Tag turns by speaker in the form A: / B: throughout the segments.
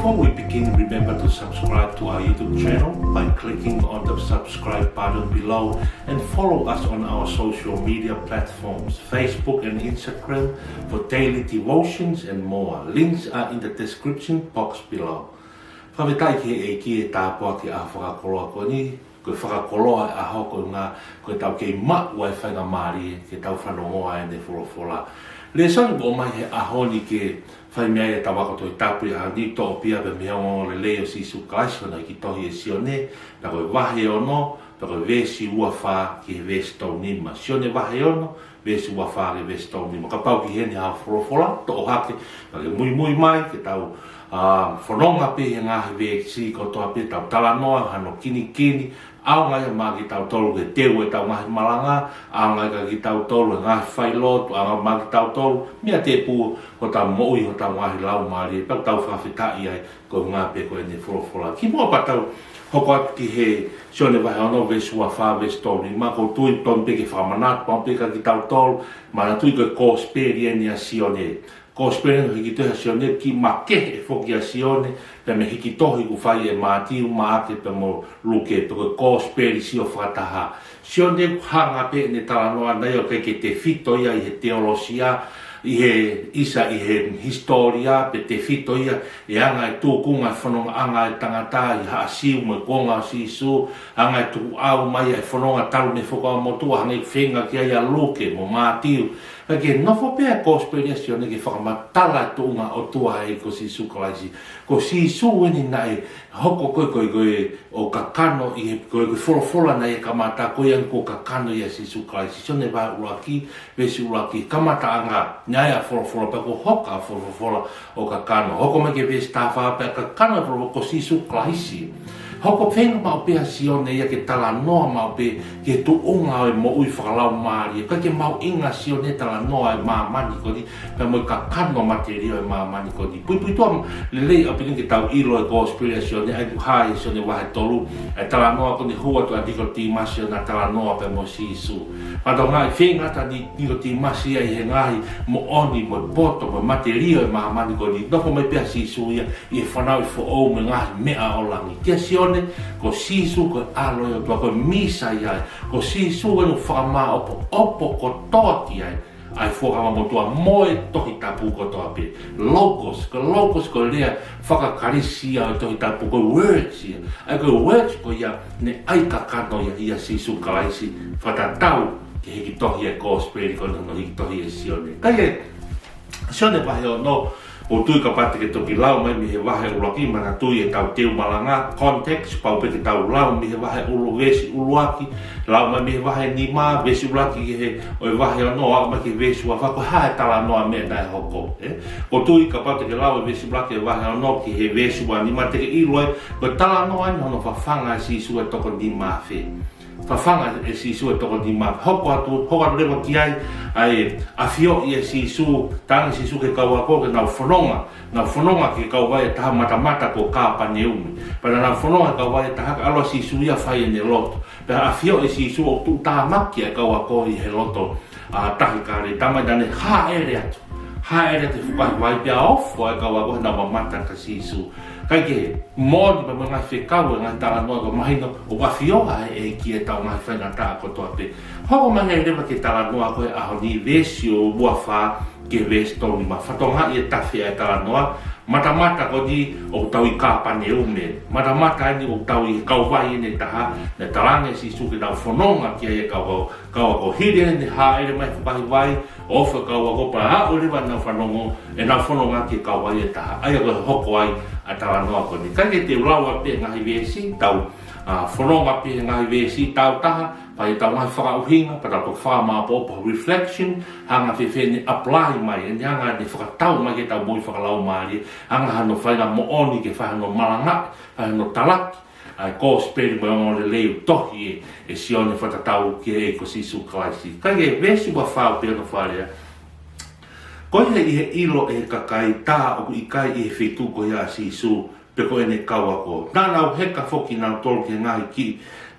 A: Before we begin, remember to subscribe to our YouTube channel by clicking on the subscribe button below and follow us on our social media platforms, Facebook and Instagram, for daily devotions and more. Links are in the description box below. Whawetai ke e ki e tāpua ki a whakakoloa ko ni, koe whakakoloa a hoko ngā, koe tau kei mak wai whainga maari, ke tau whanongoa e ne wholofola. Le soni o mai he ahoni ke whai mea e tawako toi tapu i a ni tō pia pe mea o le leo si su kaisi wana ki tohi e sione, na koe wahe ono, na koe vesi ua wha ki he vesi tau nima. Sione wahe ono, vesi ua wha ki vesi tau nima. Ka pau ki hene ha wholofola, tō hake, ka ke mui mai, ke tau whanonga pe he ngahi vesi, ko toa pe tau talanoa, hano kini, au ngai ma ki tau tolu ke teu e tau ngahi malanga, au ngai ka ki tau tolu e ngahi whailotu, au ngai ma ki tau tolu, mea te pū ho tau moui ho tau ngahi lau maari, pau tau whawhitai ai ko ngā pe ko e ne wholofola. Ki mua pa tau hoko atu ki he sione wahe ono vesu wa wha vesu tolu, ni ma ko tui ton pe ke whamanatu, pau pe ka ki tau tolu, ma na tui koe kōsperi e ni a sione. Kōsperi no hiki tohi a sione ki ma ke e whoki a sione, pe me hiki tohi ku whai e mātiu maake pe mo luke, pe koe kōsperi si o whataha. Sione hanga pe ne talanoa nei o ke te whito ia i he teolosia, i he isa i he historia, pe te whito ia e anga e tūkunga e whanonga anga e tangata i haa siu mo e konga o sisu, anga e tuku au mai e whanonga taru me whokao motua, hanga i whenga ki ai a luke mo mātiu. Ke nofo pea kōsperi a sione ke whakamatala e tūnga o tua e ko sisu kalaisi. Ko sisu weni nai hoko koe o kakano i koe wholofola nai e kamata koe ang ko kakano i a sisu kalaisi. Sione wa uraki, vesi uraki, kamata anga nyai a wholofola, pa ko hoka wholofola o kakano. Hoko mai ke vesi tāwha pea kakano e ko sisu kalaisi. Hoko whenga mau pea sione ia ke tala noa mau pe ke tu unga e mo ui whakalau maari. Ka ke mau inga sione tala noa e maamani kodi, pe mo i ka kano materio e maamani kodi. Pui tua lelei a pinin ke tau ilo e kōsperi a sione, ai kuhai sione wahe tolu, e tala noa koni hua tu a diko tīmasi o na tala noa pe mo sisu. Pato ngai whenga ta diko tīmasi ai he ngahi mo oni, mo poto, mo materio e maamani kodi. Noko mai pea sisu ia, i e whanau i fo ou me ngahi mea o langi. Kia sione ko sisu ko alo yo tua ko misa ia ko sisu no whakama opo ko toti ai whakama mo tua moe tohi tapu ko toa pe logos ko lea whakakarisia tohi tapu ko words ia ai ko words ko ia ne ai kakano ia sisu kalaisi whatatau ke hiki tohi e kōsperi ko no hiki tohi e sione kai e sione pahe o no o tui ka pate ke toki lau mai mi he wahe ulaki mana tui e tau teu malanga context pau pe ke tau lau mi he wahe ulu vesi uluaki lau mai mi he wahe nima vesi ulaki ke he o e wahe ono au mai ke vesi wa whako hae tala noa mea nai hoko o tui ka pate ke lau e vesi ulaki e wahe ono ki he vesi wa nima te ke iluai ko tala noa ni hono whawhanga si su e toko nima fe whawhanga e sisu e toko di maa. Hoko atu rewa ki ai a whio i e sisu, tangi sisu ke kaua ko ke nau whanonga ke kaua e taha mata ko kāpa ne umi. Pana nau whanonga kaua e taha aloa sisu ia whai e ne loto. Pea a whio e sisu o tu taha maki e kaua ko i he loto tahi kāre. Tamai dane ha ere atu. Ha ere te whukai wai pia ofo e kaua ko he nau mamata ka sisu. Kai ke mōni pa mga whekau e ngai tala noa ko mahino o wawhioha e ki e tau ngai whainga taa ko toa pe. Hoko mangai rewa ke tala noa koe aho ni vesi o buawha ke vesi tōni ma. Whatonga i e tawhia e tala noa. Mata ko di o tau i kāpane ume. Mata ni o tau i kauwai ne taha. Ne talange si suke nau whanonga ki e kaua ko hire ne ha ere mai whakahi wai. Ofa kaua ko pa hao rewa nau whanongo e nau whanonga ki kauwai e taha. Ai ko hoko ai a tala noa ko ni. Kai ke te uraua pe ngahi vesi tau. Whanonga pe ngahi vesi tau taha. Pai tau ngai whakauhinga, pa tau whakamapopo reflection, hanga whewhene apply mai, e hanga ne whakatau mai ke tau mui whakalau maari, hanga hano whainga mooni ke whahano malanga, whahano talaki, ai kōsperi mai ongo le leo tohi e sione whatatau ki e ko sisu kalaisi. Kai e vesi wa whao pia no wharea. Koe i he ilo e kakai tā oku i kai i he whetu ko ia sisu, pe ko ene kaua ko. Nā nau heka whoki nau tolu ke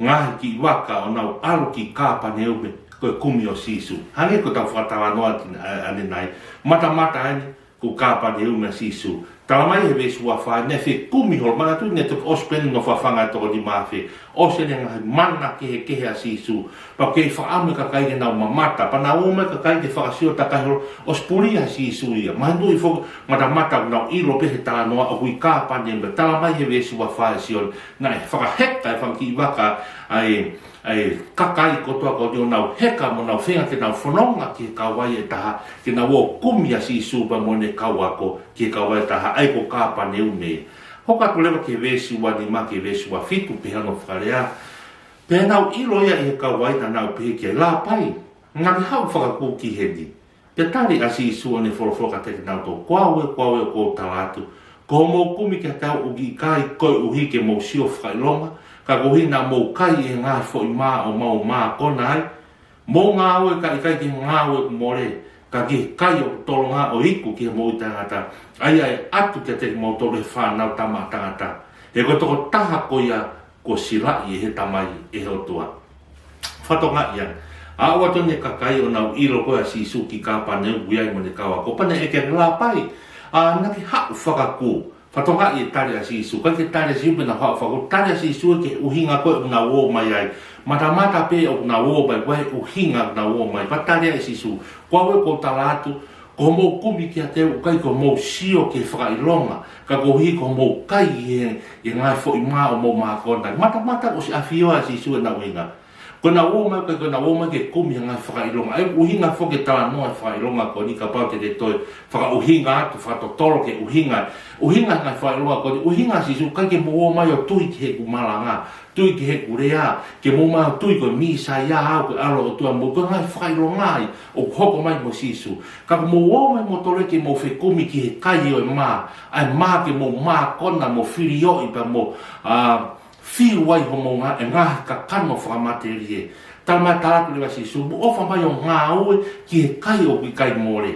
A: ngahi ki waka o nau alu ki kāpa ne ume koe kumi o sisu. Hange ko tau whakatawa noa ane nai. Mata ane ko kāpa ne ume sisu. Talamai he vesu wa fa ne fe kumi hol mana tu ne to ospen no fa fanga to di mafe o se ne mana ke asisu pa ke fa ame ka kai na mamata pa na uma ka kai ke fa asio ta kai ospuri asisu ia mandu I fo mata na ilo pe ta no o hui ka pa ne talamai he vesu wa fa asio na fa hekta fa ki waka ai kakai kotoa ko dio nau heka mo nau whenga ke nau whanonga ki kawai e taha ke nau o kumia si suba mo ne kawako ki kawai e taha ai ko kāpa neu me hoka tu lewa ke vesi wa ni ma ke vesi wa fitu pe hano whakarea pe nau ilo ia e kawai na nau pe ke la pai ngaki hau whakaku ki hedi pe tari a si sua ne wholofloka te nau to kwawe ko talatu ko mo kumi ke tau ugi kai koi uhi ke mo sio whakailonga ka kohi na mo kai e ngā fo I mā o mau mā kona ai. Mō ngā oe ka I kai ki ngā oe more, ka ki kai o tolo ngā o iku ki mo I tangata. Ai atu te te mo tolo he whānau tama tangata. He ko toko taha ko ia ko sila I he tamai e ho tua. Whatonga ia. A awa tone ka kai o nau ilo koe a sisu ki ka pane uiai mo ne kawa. Ko pane e ke ngā pai. Naki hau whakaku. Whatonga I tare a sisu, kai ke tare sisu pe na whako, tare a sisu ke uhinga koe na wō mai ai. Mata pe o na wō mai, koe uhinga na wō mai, pa tare a sisu. Koe ko talatu, ko mō kumi ki a te kai ko mō sio ke whakailonga, ka ko hi ko mō kai e ngai fo I mā o mō mā kontak. Mata o si awhio a sisu e na uhinga. Ko na wō mai, ko na wō mai ke kumi ngai whakailonga. Ai uhinga fo ke tala noa whakailonga ko ni ka pau te toi whakauhinga atu, whakatotoro ke uhinga. Uhinga ngai whakailonga ko ni uhinga sisu kai ke mō mai o tui ki he kumalanga, tui ki he kurea, ke mō mai o tui ko misa ia au ke alo o tua mō, ko ngai whakailonga ai o hoko mai mo sisu. Ka mō mai mo tole ke mō whekumi ki he kai o mā, ai mā ke mō mā kona mo whiri o I pa mō whiu wai homo ngā e ngā ka kano whakamaterie. Tama tāku lewa si subu, ofa mai o ngā ue ki he kai o ki kai more.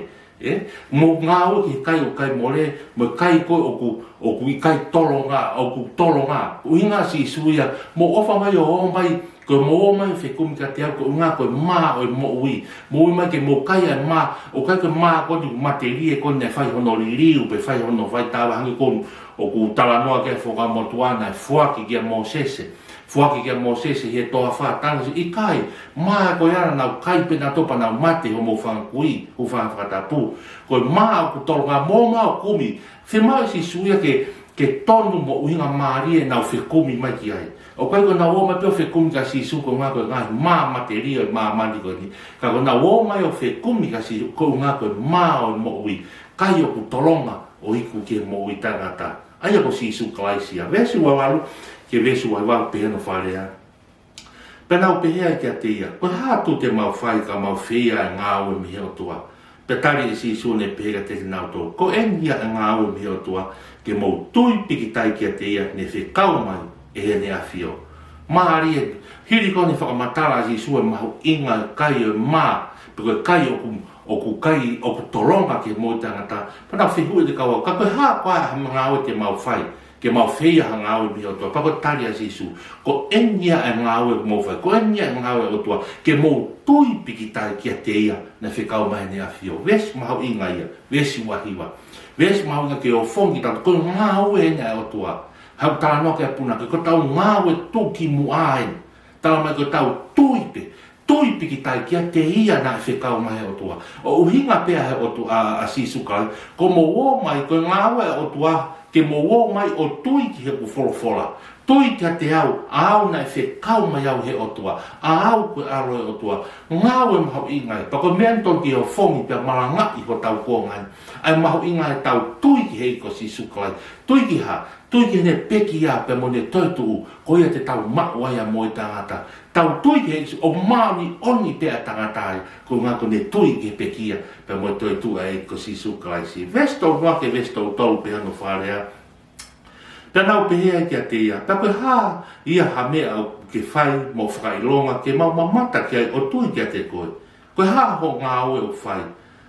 A: Mo ngā ue ki he kai o kai more, mo kai koe o ku kai tolo ngā, uhinga si suia, mo ofa mai o mai, ko mo mai whekumi ka te au, ko ngā koe mā o mo ui, mo ui mai ke mo kai ai mā, o kai koe mā koe ni materie koe ne whai hono ririu, pe whai hono whai tāwa hangi koe, o ku talanoa ke whakamotuana e whuaki kia Mosese. Whuaki kia Mosese he toa whātanga si I kai. Maa koe ana nau kai pena topa nau mate ho mo whankui, ho whakatapu. Koe maa ku tolo ngā mō maa kumi. Whi maa si suia ke tonu mo uhinga maarie nau whekumi mai ki ai. O kai koe nau o mai peo whekumi ka si su ko ngā koe ngā maa materia maa mani koe ni. Ka koe nau o mai o whekumi ka si ko ngā koe maa o mo ui. Kai o ku tolonga o iku ke mo ui tangata. Ai ako si isu kalaisia. Vesu wawalu, ke vesu wawalu peheno wharea. Penau pehea ki a te ia. Koe hātu te mau whai ka mau whea e ngā ue mihe o tua. Petari e si isu ne pehea te nau tō. Ko engia e ngā ue mihe o tua. Ke mau tui piki tai ki a te ia ne whekau mai e he ne awhio. Maari e hiri kone whakamatara si isu e mahu inga kai e mā. Peko kai o ku kai o ku tolonga ke mo tangata pana fihu e te kawa ka koe ha koe ha ngā o te mau whai ke mau whea ha ngā o miho toa pako tari a sisu ko engia e ngā o mo whai ko engia e ngā o toa ke mo tui piki tai ki a te ia na whekau mai ne a whio wesi mahu inga ia wesi wahiwa wesi mahu inga ke o whongi tata ko ngā o e nea o toa hau tala no ke a puna ke ko tau ngā o e tuki mu aen tala mai ko tau tuipe tui piki tai kia te ia na whekau mai o tua. O uhinga pea he o tua a sisu kai, ko mo o mai, ko ngā awe o tua, ke mo o mai o tui ki he ku wholofola. Tui kia te au, au na whekau mai au he o tua, au koe aro o tua. Ngā awe maho ingai, pako menton ki o whongi pia maranga I ko tau kōngai. Ai maho ingai tau tui ki he I ko sisu kai. Tui ki ha, tui ki ne peki ia pe mo ne toituu, ko ia te tau maua ia mo I tangata. Tau tui ki he o mauni oni pea tangata ai, ko ngā ko ne tui ki he peki ia pe mo toituu ai ko sisu kai si. Vesto noa ke vesto tolu pe hano wharea. Tanau pehea ki a te ia, takoe ha ia ha mea au ke whai mo whakailonga ke mau mamata ki ai o tui ki a te koe. Koe ha ho ngā oe o whai.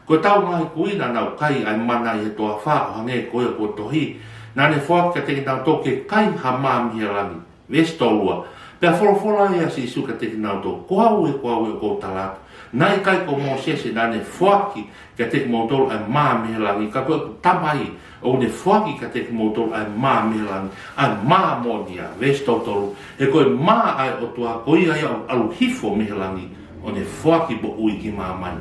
A: Koe tau ngai kuina nau kai ai mana I he toa wha o hange koe o tohi. Nane whak ka te nau toke kai ha maa mihe rangi. Vestolua. Pea wholofola ia si suka te kinau tō. Ko au e ko talatu. Nai kai ko Mosese na ne whaki ka te kimotolo ai mā mehelangi. Ka koe tamai o ne whaki ka te kimotolo ai mā mehelangi. Ai mā monia, vestotolo. E koe mā ai o tua koia ia alu hifo mehelangi. O ne whaki bo ui ki mā mai.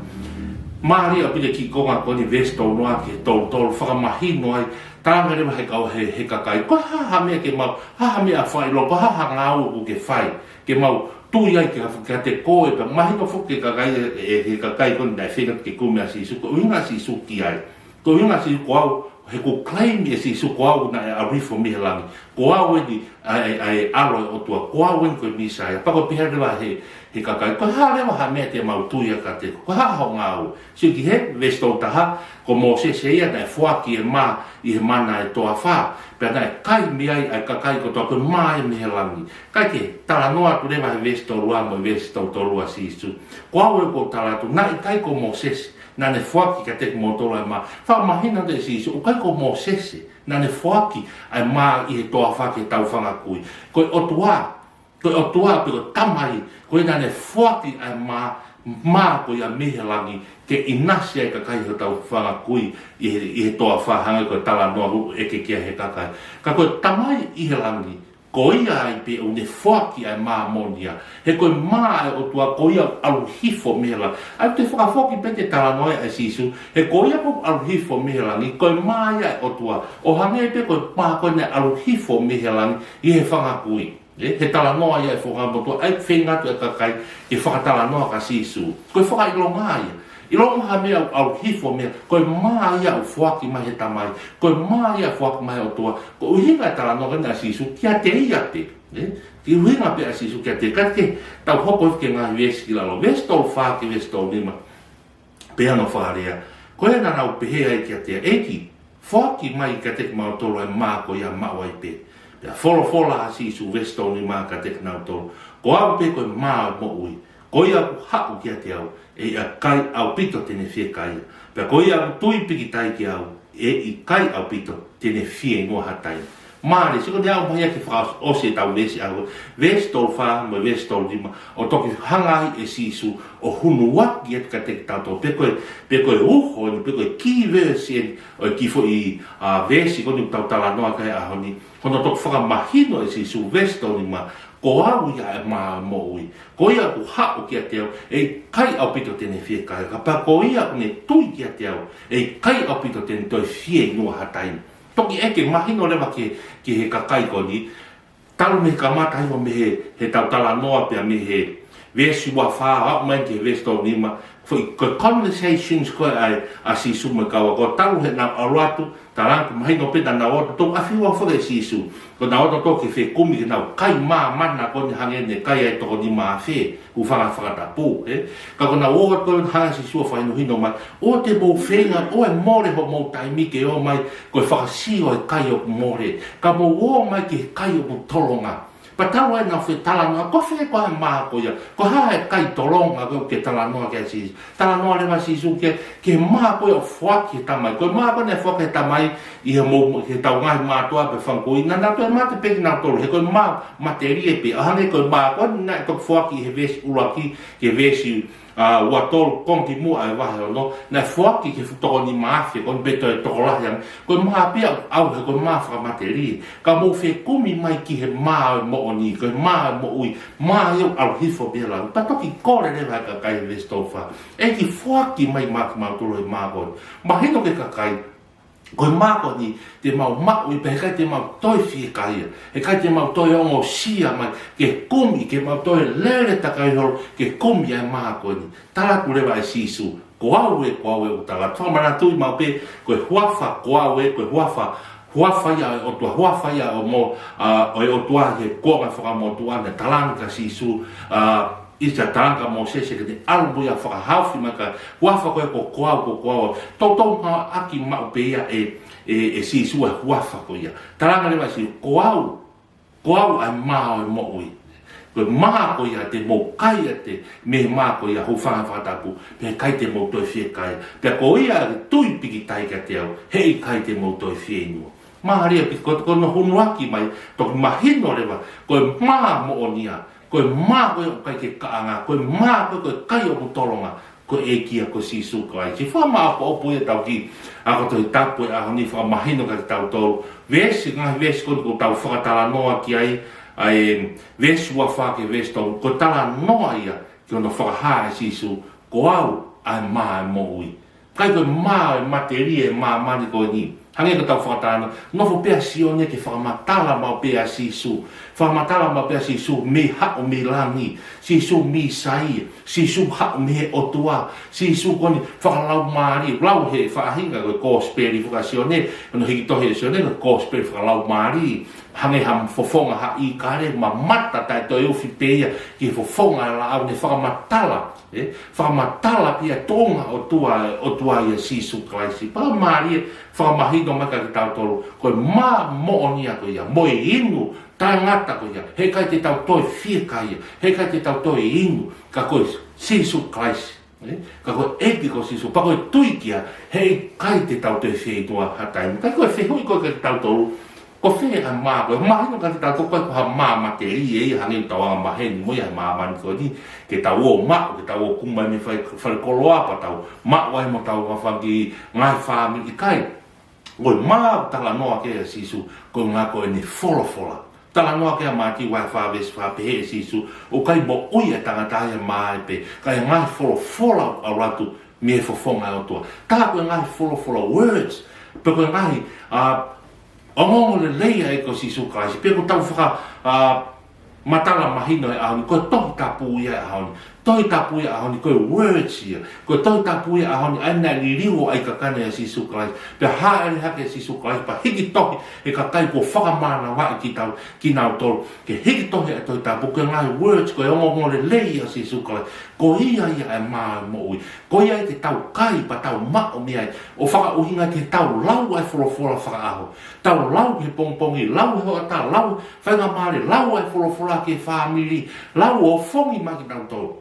A: Māri a pile ki konga ko ni vesto noa ki tolo whakamahino ai. Tanga rewa he kau he kakai. Ko haha mea ke mau, haha mea whai lo, ko haha ngāu ku ke whai. Ke mau tui ai ka te koe, ka mahino fuke kakai he kakai koni nai whengat ke kumea si su. Ko inga si su ki ai. Ko inga si ko au, he ko claim e si su ko au na e arifo mihelangi. Ko au e ni ai aloe o tua, ko au en koe misa ai. Pako piha rewa he kakai. Ko haha rewa ha mea te mau tui a ka te, ko haha ho ngāu. Si ki he vesto taha, ko Mosese ia na e whaki e mā i he mana e toa whā. Pea na e kai mi ai kakai ko toa koe mā e mihelangi. Kai ke tala noa tu rewa he vesto rua mo vesto tolua si isu. Ko au e ko tala tu, na i kai ko Mosese. Na ne whaki ka te kumotolo ai mā. Whakamahina te si isu, o kai ko Mosese. Na ne whaki ai mā i he toa whaki e tau whangakui. Koe otua pe ko tamai. Koe na ne whaki ai mā koe a mihelangi ke inasi ai kakai he tau whangakui i he toa whahanga koe tala noa eke kia he kakai. Ka koe tamai i he langi. Ko ia ai pe o ne whaki ai mā monia. He koe mā ai o tua ko ia alu hifo mehela. Ai te whakawhoki pe te tala noa ai sisu. He ko ia po alu hifo mehelangi. Koe mā ia o tua. O hange pe koe mā koe ne alu hifo mehelangi i he whangakui. He tala noa ia e whakamotua. Ai whengatu e kakai e whakatala noa ka sisu. Koe whakailonga ia. I longa ha mea au hifo mea, koe maa ia au whaki mai he tamai, koe maa ia whaki mai o toa, ko uhinga tala no gana sisu, kia te ia te, ki uhinga pe a sisu kia te, kate tau hoko ke ngā vesi ki lalo, vestol whaki, vestol nima, pea no wharea, koe na nau pehe ai kia te, eki, whaki mai ka te mau tolo e maa ko ia mau ai pe, pea whola a sisu, vestol nima ka te nau tolo, ko au pe koe maa mo ui, ko ia ku haku kia te au, e a kai au pito tene whie kai. Pea ko ia tui piki tai ki au, e i kai au pito tene whie ngoa hatai. Māre, siko te au mai ake whakaos ose tau vesi au, vesi tolu wha, mo vesi tolu lima, o toki hangai e sisu, o hunu waki et ka teki tau tō, pe koe uho, pe koe ki vesi, o ki fo i vesi, koni tau tala noa kai ahoni, kono toki whakamahino e sisu, vesi tolu lima, ko au ia e maa mo ui. Ko ia ku hao kia te au, e kai au pito tene whie kai. Ka pa ko ia ku ne tui kia te au, e kai au pito tene toi whie nua hatai. Toki eke mahino lewa ke he kakai ko ni, talu me ka mata hiwa me he tau tala noa pia me he vesi wa wha, au mai ke vesto nima, ko conversations ko ai a sisu me kawa, ko talu he na aruatu, taranku mahino pena na oto, tō awhiwa whare sisu, ko na oto tō ke whe kumi ke nau, kai mā mana ko ni hange ne kai ai toko ni mā whe, ku whakatapu, ka ko na oto ko ni hanga sisu a whaino hino mai, o te mō whenga, o e more ho mō taimike o mai, ko e whakasio e kai o more, ka mō o mai ke kai o tolonga, pa talo ai na whi tala noa, ko whi ko ha maa ko ia, ko ha e kai tolonga ko ke tala noa ke sisu, tala noa lewa sisu ke maa ko ia whaki tamai, ko maa ko ne whaki tamai, i he mō, he tau ngahi maa toa pe whankoi, na nā toa maa te peki nā tolo, he koe maa materie pe, ahane koe maa, ko nā e tok whaki he vesi uraki, ke vesi ua tolu kongi mua e wahe o no, na whaki ke toko ni maafia, kon beto e toko lahiang, koe maa pia au he koe maa whakamaterie, ka mō whe kumi mai ki he maa mo o ni, koe maa mo ui, maa iau au hifo bia lau, ta toki kore rewa ka kai vesi tofa, e ki whaki mai maa ki maa tolo e maa kon, ma hino ke ka kai, koe mako ni te mau mau i pe kai te mau toi whie kai e kai te mau toi ongo sia mai ke kumi ke mau toi lere takai horo ke kumi ai mako ni tala kurewa e sisu ko au e o tala whamana tui mau pe koe huafa ko au e koe huafa ia o tua huafa ia o mo o tua he kua mai whakamotua ne talanga sisu i te taranga Mosese ke te albuia whakahauwhi maka huafa koe ko koau tōtou ngā aki mau pe ia e sisua huafa ko ia taranga lewa si koau ai mao e mo'ui koe maa ko ia te mō kai a te me maa ko ia hou whangawhatapu pe kai te mō toi whie kai pe ko ia tui piki tai ka te au hei kai te mō toi whie nua maharia pi ko no hunuaki mai to mahino lewa ko ma mo onia ko ma ko kai ke kaanga ko ma ko kai o tolonga ko e kia ko sisu kai si fa ma po po e tau ki a ko to tapu a ni fa mahino ka tau to ves ko tau fa tala noa ki ai ves wa fa ke ves to ko tala noa ia ko no fa ha sisu ko au ai ma mo ui kai ko ma materie ma ni ko ni hange ko tau whakatana, nofo pea sione ke whakamatala mau pea sisu. Whakamatala mau pea sisu me hao me langi, sisu me sai, sisu hao me otua, sisu koni whakalau maari, lau he whakahinga koe kōsperi whakasione, kono hiki tohe sione ko kōsperi whakalau maari. Hange ham fofonga ha I kare ma mata tai to uwhi peia ki fofonga la au ne whakamatala. Whakamatala pia tonga o tua ia sisu klaisi. Pa maari whakamahino maka ki tau tolu. Koe mā moonia ko ia, moe inu, tangata ko ia. He kai te tau toi whika ia, he kai te tau toi inu. Ka koe sisu klaisi. Ka koe eki ko sisu, pa koe tuikia, he kai te tau toi whitua hatai. Ka koe whihui koe ki tau tolu. Ko fe a ma ko ma no ka ta ko ha ma materi e hangi tawa ma hen mo ya ma man ko ni ke ta wo ma ke ta wo ku ma mi fa ko lo apa ta ma wa mo ta wa fa ki ngai fa mi kai ko ma ta la no ke sisu ko nga ko ni fola ta la no ke ma ki wa fa ves fa pe sisu o kai bo o ya ta ta ya ma pe kai ngai fola a ratu mi fo fonga o to ta ko ngai fola words pe ko ngai Ongongo le leia e ko sisu kaisi, pe ko tau whaka matala mahino e ahoni, koe tohi tapu ia e ahoni, tohi tapu ia e ahoni, koe words ia, koe tohi tapu ia e ahoni, aina ni riwo ai kakane e sisu kaisi, pe haere hake e sisu kaisi, pa hiki tohi e kakai ko whakamana wa i ki nau tolu, ke hiki tohi e tohi tapu, koe ngai words, koe ongongo le leia e sisu kaisi, ko ia e maa mo ui, ko ia e te tau kai pa tau mao mea o whaka uhinga ke tau lau ai wholofola whaka aho, tau lau he pongpongi, lau he hoa ta, lau whainga maare, lau ai wholofola ke whamiri, lau o whongi maki tau tau.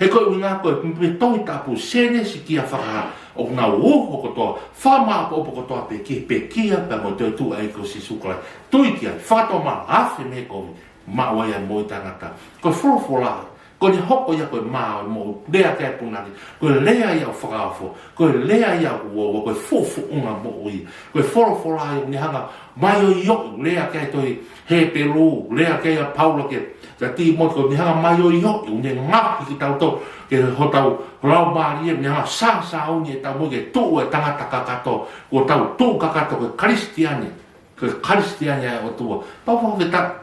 A: He koe uhinga koe, me tohi tapu, sene si kia whaka o ngā uho kotoa, whamaa po opo kotoa pe kia, pe mo te tu ai ko si sukalai. Tui kia, whakato ma hafe me komi, mawai ai moi tangata. Koe wholofola, ko ni hoko ia koe maa mo lea kai punaki, koe lea ia o whakaafo, koe lea ia o koe fofu unga mo ui, koe wholofola ia ni hanga mai o iok, lea kai toi he peru, lea kai a paula ke, ka ti mo ko ni hanga mai o iok, ni ngaki ki tau tau, ke ho tau lau maari ni hanga sa o ni tau mo ke tu e tangata kakato, ko tau tu kakato koe kristiane o tua, papa ke ta,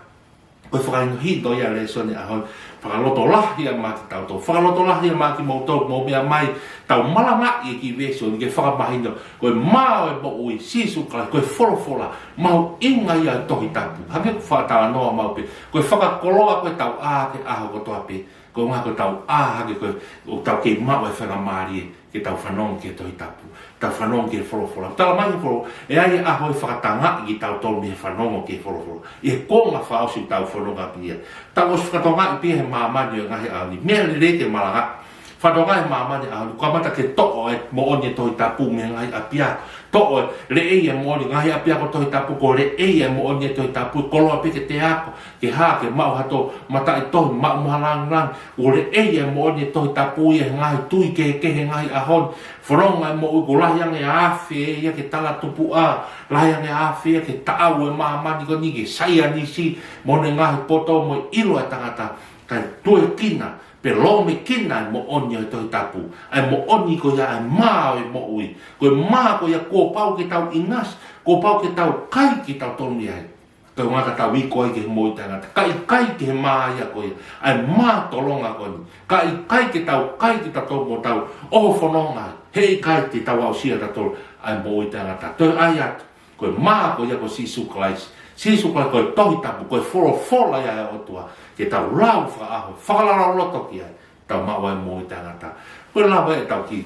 A: koe whakaingo hito ia le soni ahoi, whakaloto lahi a maki tau tau, whakaloto lahi a maki mo tau mo mea mai, tau malanga i ki vesi o ni ke whakamahino, koe mao e mo ui, sisu kai, koe wholofola, mau inga ia tohi tapu, hake whakatala noa mau pe, koe whakakoloa koe tau ke aho kotoa pe, koe ngā koe tau hake koe, o tau ke mau e whakamari ke tau whanong ke tohi tapu, tau whanong ke wholofola, tala mai wholo, e ai aho e whakatanga i tau tolu me whanongo ke wholofola, i konga whaosi tau whanonga pia, tau os whakatonga i pia he maamani o ngahi auni, mea li reke malanga, whatonga he maamani auni, kua mata ke to'o e mo oni tohi tapu me ngahi apia, to'o e le ei e mo oni ngahi apia ko tohi tapu, ko le ei e mo oni tohi tapu, koloa peke te ako, ke haa ke mau hato, mata i tohi mau mahalang, ko le ei e mo oni tohi tapu i e ngahi tui ke he ngahi ahon, whanonga e mo ui ko lahiang e awhi e ia ke tala tupu a, lahiang e awhi e ke taau e maamani ko ni ke saia nisi, mo ne ngahi poto mo ilo e tangata, kai tue kina, pe lo me kina mo oni o toi tapu, ai mo oni ko ia ai mao e mo ui, koe maa ko ia ko pau ke tau ingas, ko pau ke tau kai ki tau tonu ai, koe ngaka tau iko ai ke moi tangata, kai ke maa ia ko ia, ai maa tolonga ko ni, kai ke tau tonu mo tau, oho whanonga, hei kai te tau au sia tatu, ai moi tangata, toi ai atu, koe maa ko ia ko sisu klaisi, sisu klaisi koe tohi tapu, koe wholofola ia e otua, ke tau lau whaaho, whakalarau loto ki ai, tau mawai moi tangata. Koe lawa e tau ki,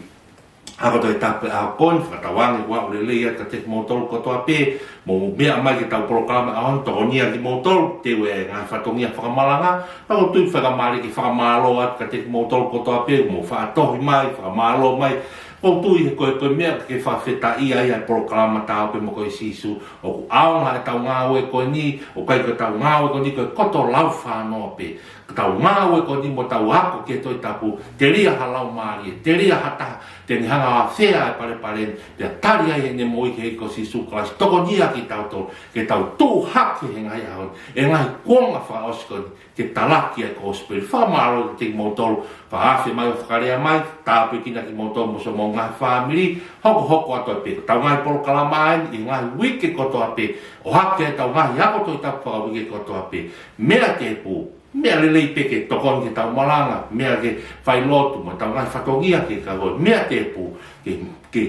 A: hako toi tapu aho koni, whakatawangi wa ule leia ka te motolu kotoa pe, mo mea mai ki tau proklame ahon, toko nia ki motolu, te ue ngā whatongia whakamalanga, tau tui whakamari ki whakamalo at ka te motolu kotoa pe, mo whakatohi mai, whakamalo mai, o tui he koe mea ke whawheta ia programa tau pe mo koe sisu o ku aonga e tau ngāo e koe ni o kai koe tau ngāo e koe ni koe koto lau whānoa pe tau ngāo e koe ni mo tau hako ke toi tapu te ria halau maari te ria hata te ni hanga a whea e pare pare te tari ai ne mo i ke ko sisu klasi toko nia ki tau to ke tau tū hake he ngai ahon e ngai kuonga wha osko ke talaki e ko spiri whamaro te motoro whaafe mai o whakarea mai tāpe kina ki motoro mo so mo ngai whamiri hoko ato e pe tau ngai poro kalamaen i ngai wike koto a pe o hake e tau ngai ako toi tapu whaka wike koto a pe mea te pū mea lelei peke tokon ke tau malanga mea ke whai lotu mo tau ngai whatongia ke ka hoi mea te pū ke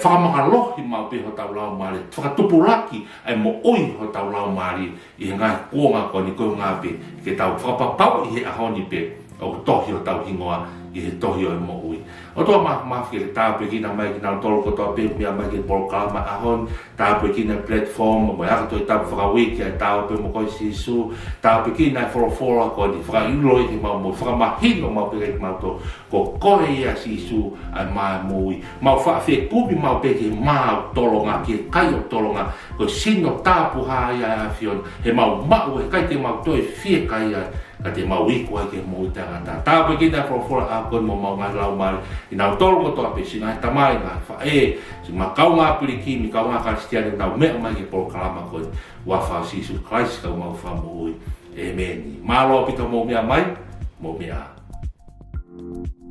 A: whakamahalohi mau pe ho tau lau maari whakatupulaki ai mo oi ho tau lau maari i ngai kuonga ko ni koe ngā pe ke tau whakapapau i he ahoni pe o tohi o tau hingoa i he tohi o mo ui o toa mafi ke tau pe kina mai kina tolo ko toa pe mea mai ke programa ahon tau pe kina platform mo aka toi tau whakawiki ai tau pe mo koe sisu tau pe kina whorofora ko ni whakailo i mau mo whakamahino mau pe kei mau to ko koe ia sisu ai mai mo ui mau whaafie kubi mau pe ke mau tolonga ke kai o tolonga ko sino tapu haia a fion he mau mau e kai te mau toi fie kai ai ka te mau iku ai ke mo i tangata tau pe kina whorofora a koe mo mau ngai lau mari i nau tolo ko toa pe singa e tamai ngā wha si ma kau ngā piriki mi kau ngā karistiani nau mea mai ke polo kalama koe wa whao sisu Christ kau mau wha mo ui amen malo pita mo mea mai mo mea